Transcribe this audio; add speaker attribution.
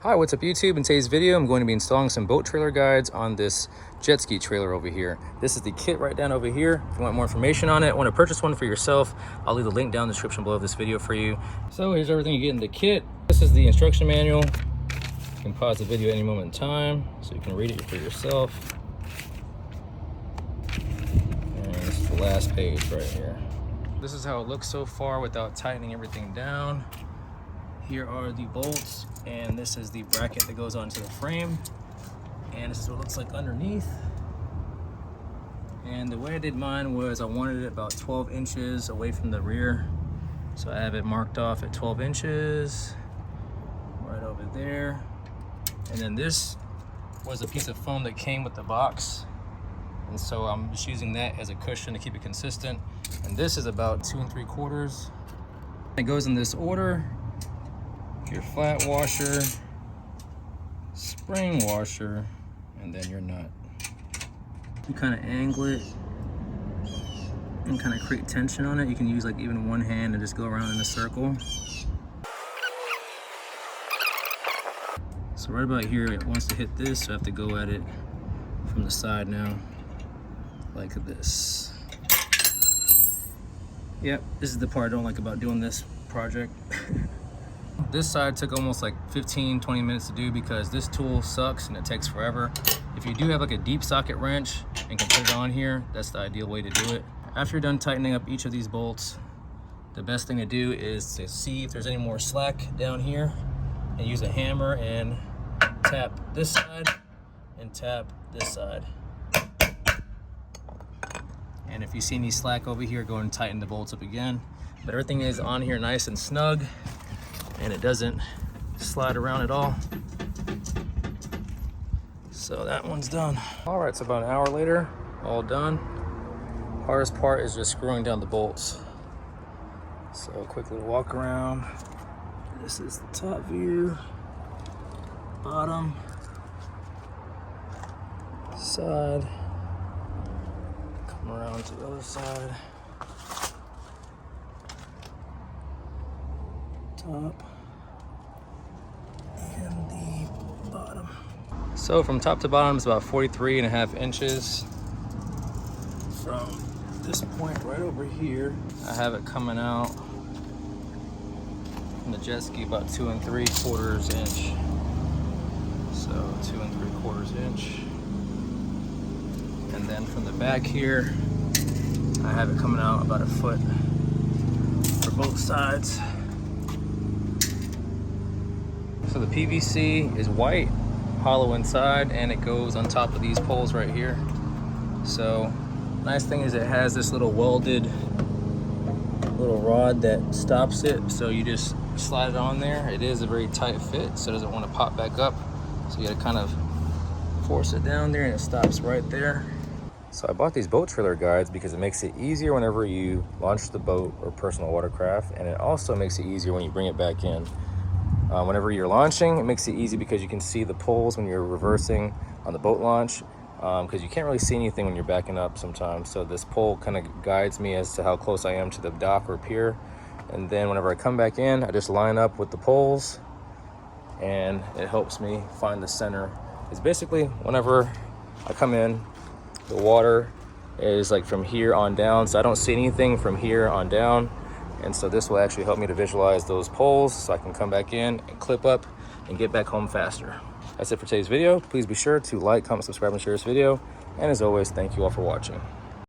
Speaker 1: Hi, what's up YouTube? In today's video, I'm going to be installing some boat trailer guides on this jet ski trailer over here. This is the kit right down over here. If you want more information on it, want to purchase one for yourself, I'll leave the link down in the description below this video for you. So here's everything you get in the kit. This is the instruction manual. You can pause the video at any moment in time so you can read it for yourself. And this is the last page right here. This is how it looks so far without tightening everything down. Here are the bolts, and this is the bracket that goes onto the frame, and this is what it looks like underneath. And the way I did mine was I wanted it about 12 inches away from the rear, so I have it marked off at 12 inches right over there. And then this was a piece of foam that came with the box, and so I'm just using that as a cushion to keep it consistent. And this is about 2 3/4. It goes in this order: your flat washer, spring washer, and then your nut. You kind of angle it and kind of create tension on it. You can use like even one hand and just go around in a circle. So right about here, it wants to hit this, so I have to go at it from the side now, like this. Yep, this is the part I don't like about doing this project. This side took almost like 15-20 minutes to do because this tool sucks and it takes forever. If you do have like a deep socket wrench and can put it on here, that's the ideal way to do it. After you're done tightening up each of these bolts, the best thing to do is to see if there's any more slack down here and use a hammer and tap this side and tap this side. And if you see any slack over here, go and tighten the bolts up again. But everything is on here nice and snug, and it doesn't slide around at all. So that one's done. All right, so about an hour later, all done. Hardest part is just screwing down the bolts. So quickly walk around. This is the top view, bottom, side, come around to the other side, top, and the bottom. So from top to bottom is about 43.5 inches. From this point right over here, I have it coming out from the jet ski about 2 3/4 inch. So 2 3/4 inch. And then from the back here, I have it coming out about 1 foot for both sides. So the PVC is white, hollow inside, and it goes on top of these poles right here. So nice thing is it has this little welded little rod that stops it. So you just slide it on there. It is a very tight fit, so it doesn't want to pop back up. So you gotta kind of force it down there and it stops right there. So I bought these boat trailer guides because it makes it easier whenever you launch the boat or personal watercraft, and it also makes it easier when you bring it back in. Whenever you're launching, it makes it easy because you can see the poles when you're reversing on the boat launch, because you can't really see anything when you're backing up sometimes. So this pole kind of guides me as to how close I am to the dock or pier. And then whenever I come back in, I just line up with the poles and it helps me find the center. It's basically whenever I come in, the water is like from here on down, so I don't see anything from here on down. And so this will actually help me to visualize those poles so I can come back in and clip up and get back home faster. That's it for today's video. Please be sure to like, comment, subscribe, and share this video. And as always, thank you all for watching.